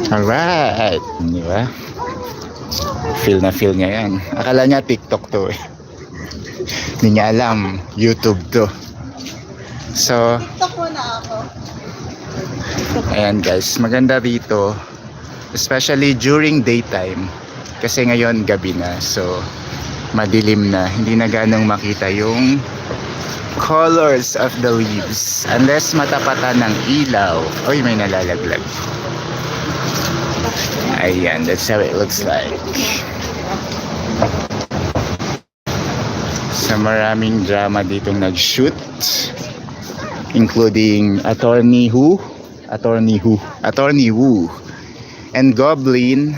Alright, di ba? Feel na feel niya yan. Akala niya TikTok to eh. Hindi niya alam, YouTube to. So, TikTok mo na ako. ayan guys, maganda rito. Especially during daytime. Kasi ngayon gabi na. So, madilim na. Hindi na ganong makita yung colors of the leaves. Unless matapatan ng ilaw. Oy, may nalalaglag. Ayan, that's how it looks like. So maraming drama ditong nag-shoot, including Attorney Who, and Goblin.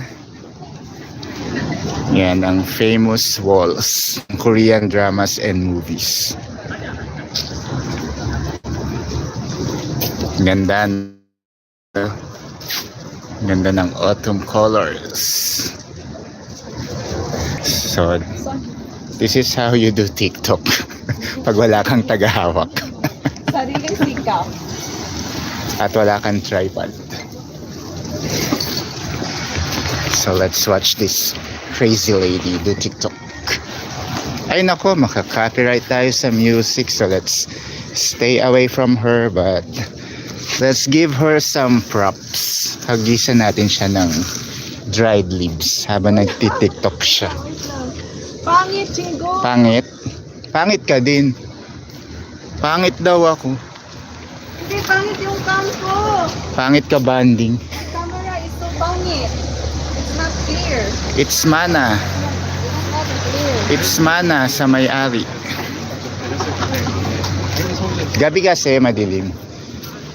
Yan ang famous walls ng Korean dramas and movies. Ganda ng autumn colors. So this is how you do TikTok pag wala kang tagahawak Sariling sikap. at wala kang tripod. So let's watch this crazy lady do TikTok. Ay nako, makaka-copyright tayo sa music, so let's stay away from her, but let's give her some props. Hagisan natin siya ng dried leaves habang nagti-TikTok siya. Pangit, Chingo. Pangit? Pangit ka din. Pangit daw ako. Hindi, pangit yung cam ko. Pangit ka, banding. Camera is so pangit. It's not clear. It's mana. It's not clear. It's mana sa may-ari. Gabi kasi madilim.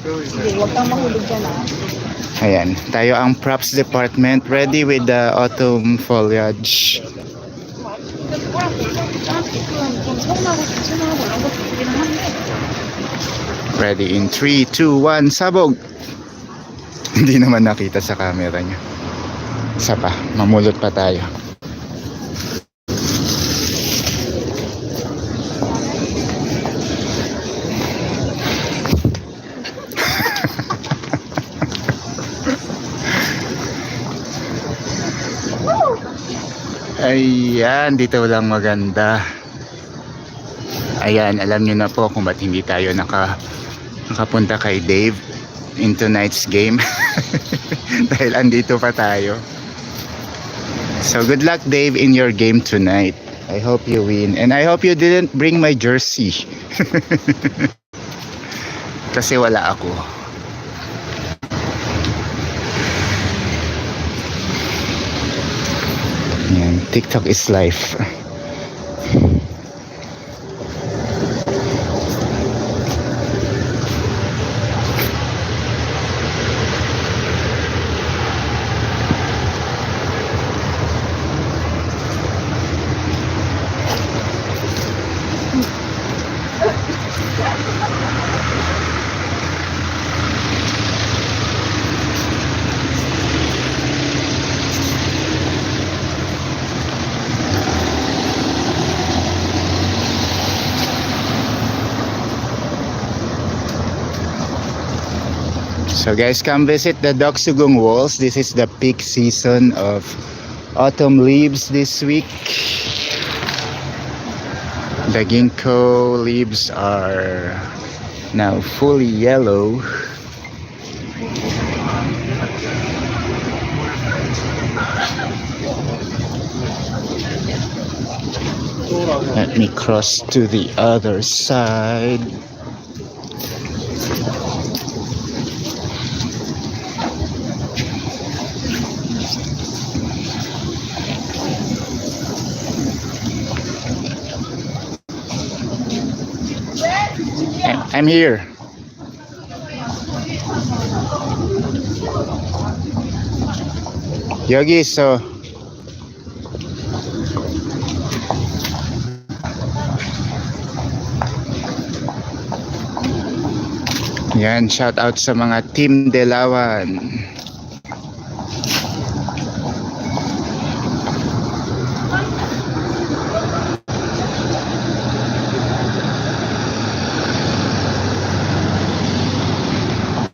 Sige, huwag kang mahulog dyan ah. Ayan, tayo ang props department, ready with the autumn foliage. Ready in 3, 2, 1, sabog! Hindi naman nakita sa camera niya. Isa pa, mamulot pa tayo. Ayan, dito lang maganda. Ayan, alam nyo na po kung ba't hindi tayo nakapunta kay Dave in tonight's game. Dahil andito pa tayo. So good luck, Dave, in your game tonight. I hope you win. And I hope you didn't bring my jersey. Kasi wala ako. Yan, TikTok is life. So guys, come visit the Doksugung Walls. This is the peak season of autumn leaves this week. The ginkgo leaves are now fully yellow. Let me cross to the other side. I'm here. Yogi, so yan, shout out sa mga Team Delawan.